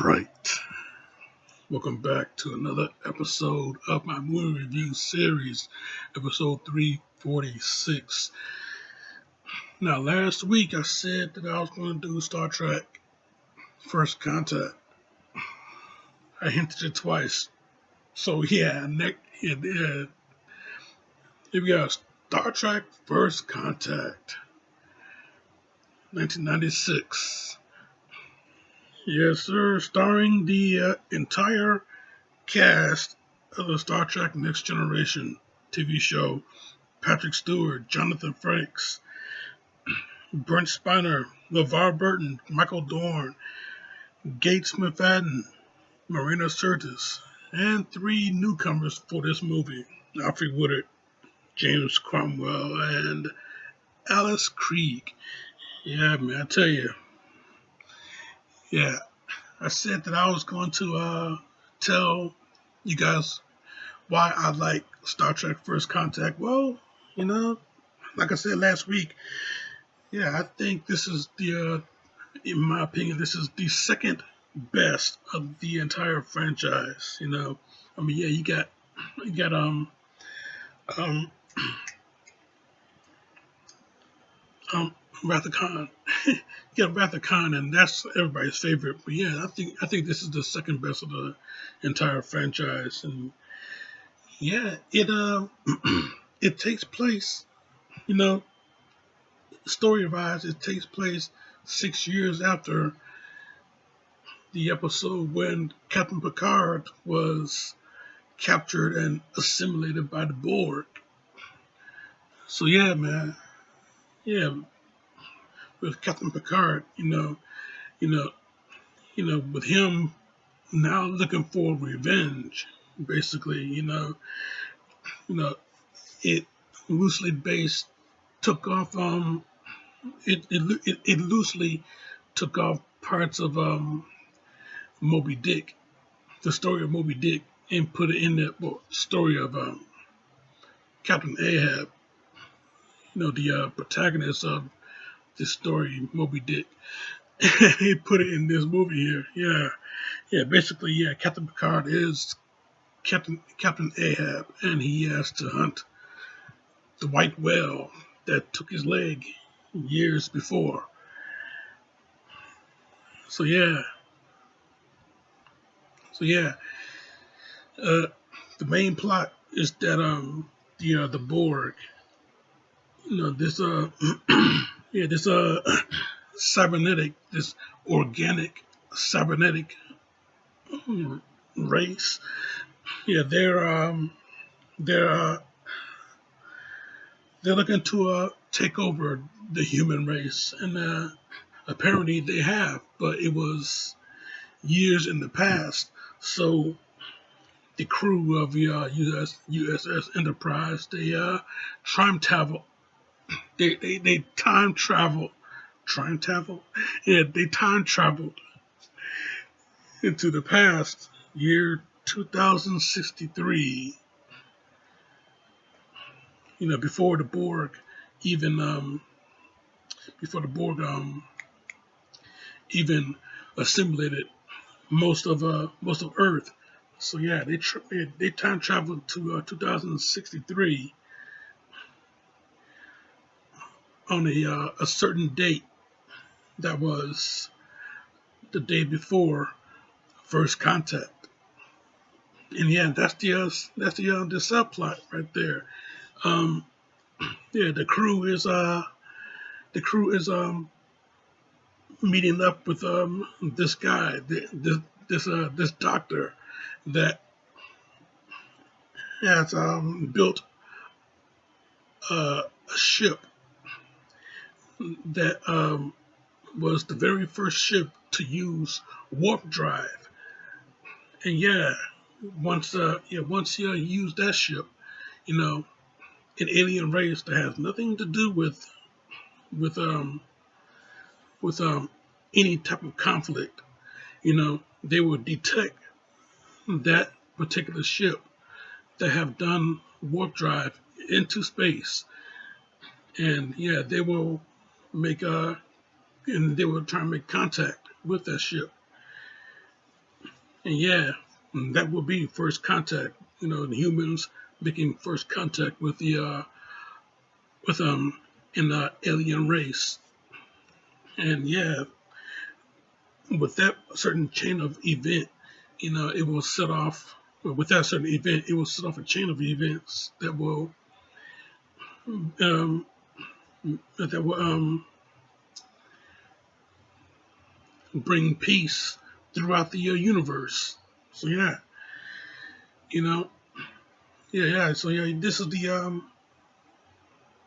Right. Welcome back to another episode of my movie review series, episode 346. Now, last week I said that I was going to do Star Trek First Contact. I hinted it twice. So, here we go. Star Trek First Contact, 1996. Yes, sir. Starring the entire cast of the Star Trek Next Generation TV show. Patrick Stewart, Jonathan Frakes, Brent Spiner, LeVar Burton, Michael Dorn, Gates McFadden, Marina Sirtis, and three newcomers for this movie: Alfred Woodard, James Cromwell, and Alice Krieg. Yeah, man, I tell you. Yeah, I said that I was going to tell you guys why I like Star Trek First Contact. Well, like I said last week, yeah, I think this is in my opinion, this is the second best of the entire franchise. I mean, yeah, you got um, um, Wrath of Khan, you got Wrath of Khan, and that's everybody's favorite. But yeah, I think this is the second best of the entire franchise, and yeah, it takes place, you know, story-wise, it takes place 6 years after the episode when Captain Picard was captured and assimilated by the Borg. So yeah, man, yeah, with Captain Picard, you know, with him now looking for revenge, basically, you know, it loosely based took off, it loosely took off parts of Moby Dick, the story of Moby Dick, and put it in the story of Captain Ahab, the protagonist of this story, Moby Dick. He put it in this movie here. Yeah. Basically, yeah. Captain Picard is Captain Ahab, and he has to hunt the white whale that took his leg years before. So yeah. The main plot is that the Borg, this yeah, this cybernetic, this organic cybernetic race. Yeah, they're they're looking to take over the human race, and apparently they have, but it was years in the past. So the crew of the USS Enterprise, they time travel. They time travel. Yeah, they time traveled into the past, year 2063. Before the Borg even before the Borg even assimilated most of Earth. So yeah, they time traveled to 2063 on a certain date that was the day before First Contact. And yeah, the subplot right there. Um, yeah, the crew is meeting up with this guy, this doctor that has built a ship that was the very first ship to use warp drive. And yeah, once he used that ship, an alien race that has nothing to do with um with any type of conflict, they will detect that particular ship that have done warp drive into space, and yeah, and they will try and make contact with that ship. And yeah, that will be first contact. The humans making first contact with the with an alien race. And yeah, with that certain chain of event, it will set off. Well, with that certain event, it will set off a chain of events um, that will bring peace throughout the universe. So yeah, you know, yeah. So yeah, this is the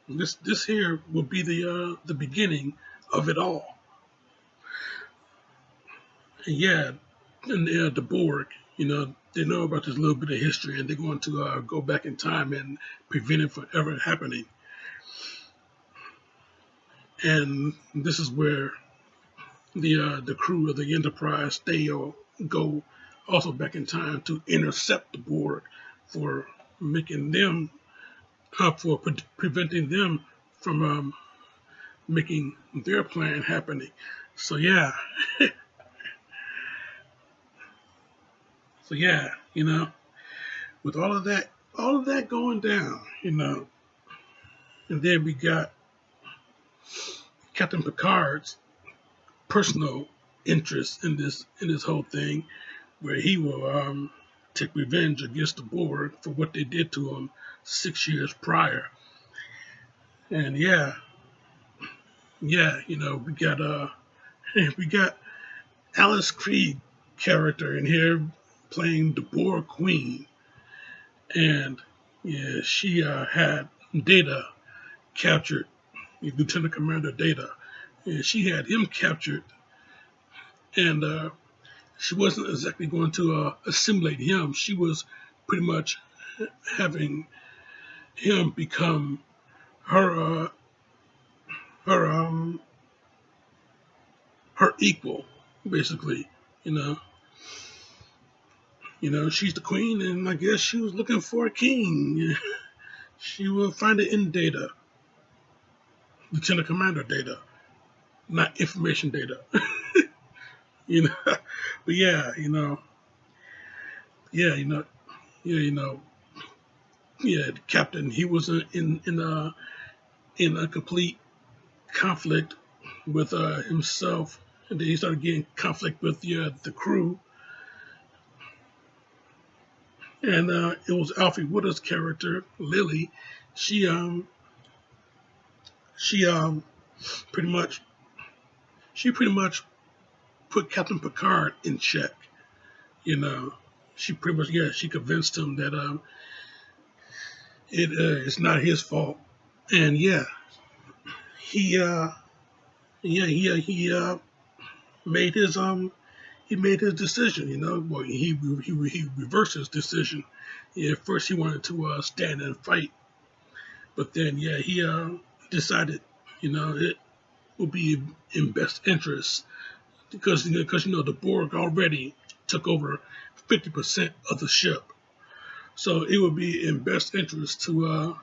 this here will be the beginning of it all. And yeah, and the Borg, they know about this little bit of history, and they're going to go back in time and prevent it from ever happening. And this is where the crew of the Enterprise they go also back in time to intercept the Borg for making them for preventing them from making their plan happening. So yeah, so yeah, with all of that going down, and then we got Captain Picard's personal interest in this whole thing, where he will take revenge against the Borg for what they did to him 6 years prior. And yeah, we got we got Alice Creed character in here playing the Borg Queen, and yeah, she had Data captured, Lieutenant Commander Data, and she had him captured, and she wasn't exactly going to assimilate him. She was pretty much having him become her her her equal, basically. You know, she's the queen, and I guess she was looking for a king. She will find it in Data, Lieutenant Commander Data, not information data. you know, but yeah, yeah, yeah, yeah, the captain. He was in a complete conflict with himself, and then he started getting conflict with the crew, and it was Alfie Woodard's character, Lily. She she pretty much pretty much put Captain Picard in check. You know, she pretty much she convinced him that it's not his fault, and he he made his he made his decision. Well, he reversed his decision. Yeah, at first he wanted to stand and fight, but then he decided it would be in best interest because the Borg already took over 50% of the ship, so it would be in best interest to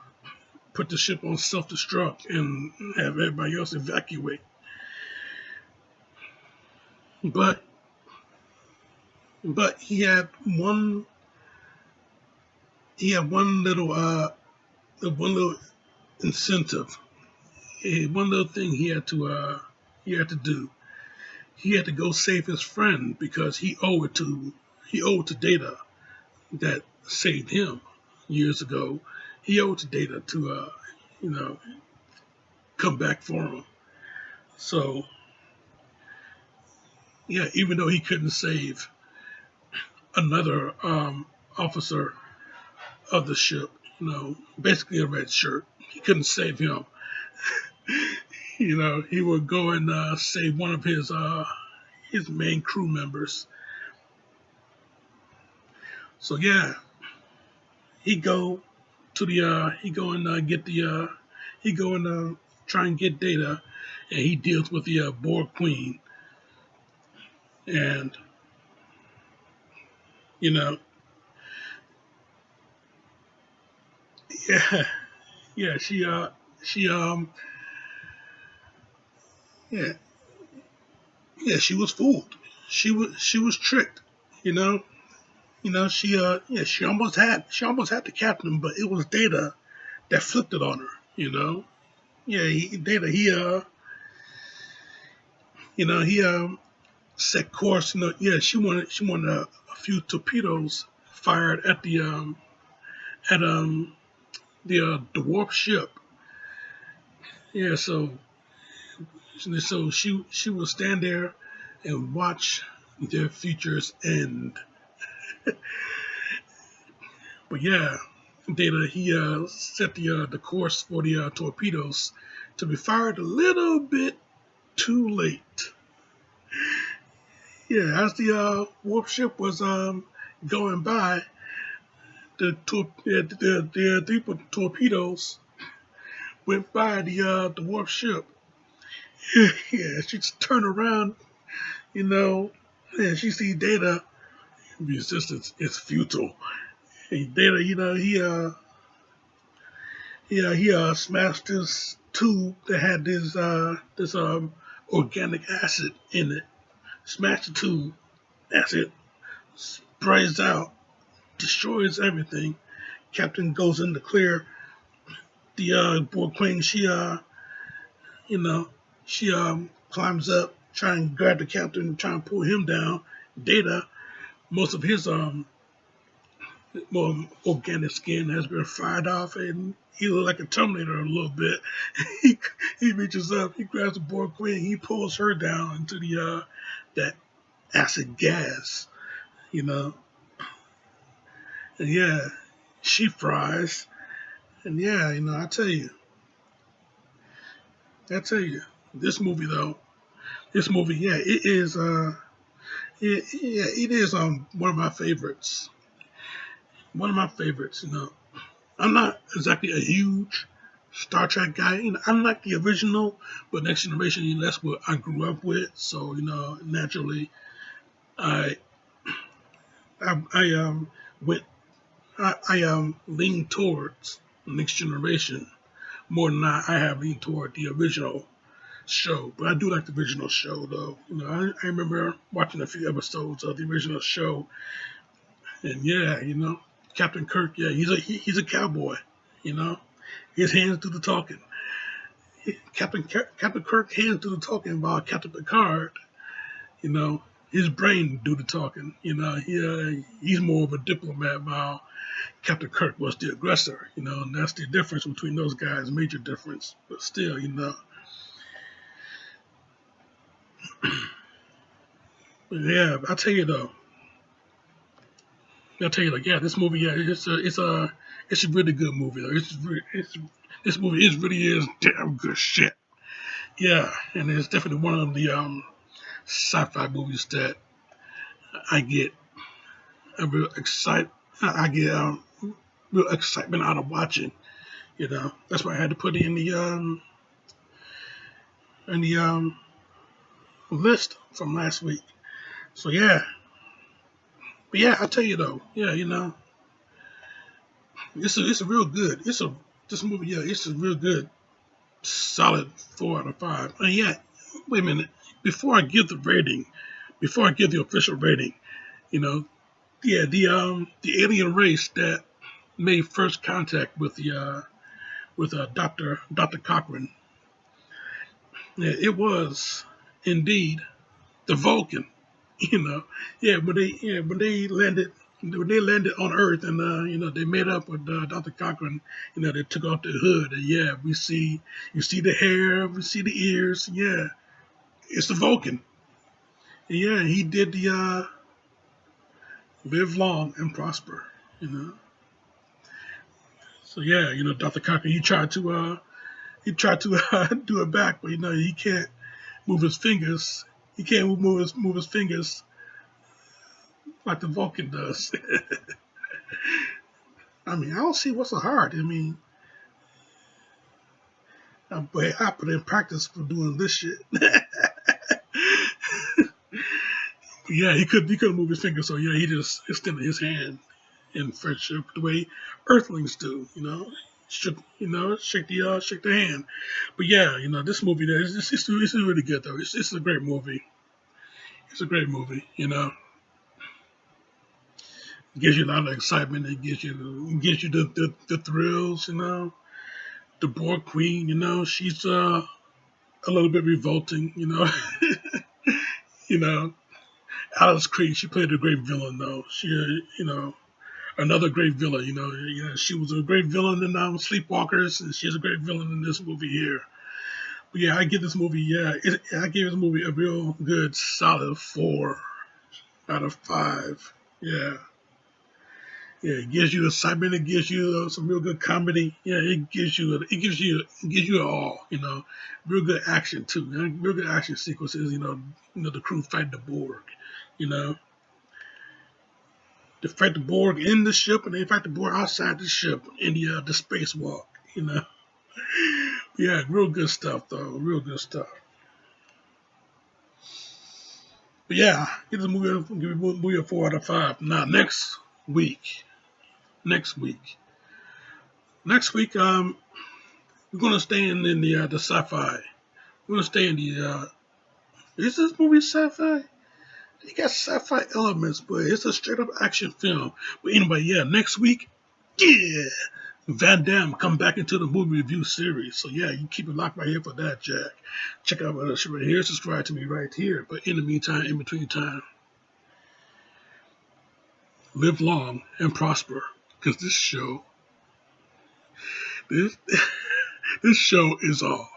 put the ship on self-destruct and have everybody else evacuate. But he had one little incentive, one little thing he had to do. He had to go save his friend because he owed to Data that saved him years ago. He owed to Data to you know come back for him. So yeah, even though he couldn't save another officer of the ship, basically a red shirt, he couldn't save him. He would go and save one of his main crew members. So yeah, he go to the he go and get the he go and try and get Data, and he deals with the Borg Queen, and you know yeah yeah she yeah yeah she was fooled, she was tricked, You know, she almost had the captain, but it was Data that flipped it on her. Yeah, Data he set course. Yeah, she wanted a few torpedoes fired at the warp ship. Yeah, so she will stand there and watch their futures end. But yeah, Data he set the course for the torpedoes to be fired a little bit too late. Yeah, as the warp ship was going by, the three torpedoes went by the warp ship. Yeah, she just turned around, you know, and she see Data. Resistance is futile. And Data, he smashed this tube that had this organic acid in it. Smashed the tube. That's it. Sprays out, destroys everything. Captain goes in to clear the board queen. You know, she climbs up, try and grab the captain, try and pull him down. Data, most of his more organic skin has been fried off, and he looks like a Terminator a little bit. he he reaches up, he grabs the board queen, he pulls her down into the that acid gas, you know. And yeah, she fries, and yeah, I tell you, this movie though, yeah, it is it is one of my favorites. One of my favorites, I'm not exactly a huge Star Trek guy. I like the original, but Next Generation, that's what I grew up with. So, naturally, I I went I leaned towards Next Generation more than I have leaned toward the original show. But I do like the original show, though. I remember watching a few episodes of the original show, and yeah, Captain Kirk, yeah, he's a cowboy. You know, his hands do the talking. Captain Kirk hands do the talking while Captain Picard, you know, his brain do the talking. He's more of a diplomat while Captain Kirk was the aggressor. And that's the difference between those guys, major difference. But still, But yeah, I'll tell you like, yeah, this movie, yeah, it's a really good movie though. This movie really is damn good shit. Yeah, and it's definitely one of the sci-fi movies that I get a real excite. I get real excitement out of watching. That's why I had to put it in the list from last week. So yeah, but yeah, I tell you though, yeah, it's a real good. This movie, yeah, it's a real good, solid 4 out of 5. And yeah, wait a minute, before I give the rating, before I give the official rating, you know, yeah, the alien race that made first contact with the Doctor Cochrane. Yeah, it was indeed the Vulcan. You know, when they landed on Earth and they made up with Doctor Cochrane. They took off the hood and yeah, you see the hair, we see the ears. Yeah, it's the Vulcan. And yeah, he did the live long and prosper. You know, so yeah, Doctor Cochrane he tried to do it back, but he can't move his fingers. He can't move his fingers like the Vulcan does. I mean, I don't see what's so hard. I mean, I put in practice for doing this shit. Yeah, he couldn't move his fingers, so yeah, he just extended his hand in friendship the way Earthlings do. Shake the hand. But yeah, this movie there, it's really good though. It's a great movie. It's a great movie. It gives you a lot of excitement. It gives you the thrills. The Borg Queen. She's a little bit revolting. you know, Alice Creed. She played a great villain though. Another great villain. She was a great villain in Sleepwalkers, and she's a great villain in this movie here. But yeah, I give this movie. Yeah, I gave this movie a real good, solid 4 out of 5. Yeah. Yeah, it gives you excitement. It gives you some real good comedy. Yeah, it gives you it all. Real good action too. Real good action sequences. The crew fight the Borg. You know, they fight the Borg in the ship, and they fight the Borg outside the ship in the spacewalk. You know, yeah, real good stuff though. Real good stuff. But yeah, give the movie a 4 out of 5. Now week, next week, next week, we're gonna stay in the sci-fi. We're gonna stay in the. Is this movie sci-fi? It got sci-fi elements, but it's a straight up action film. But anyway, yeah, next week, yeah, Van Damme come back into the movie review series. So yeah, you keep it locked right here for that, Jack. Check out my other shit right here. Subscribe to me right here. But in the meantime, in between time, live long and prosper. Because this show, this this show is off.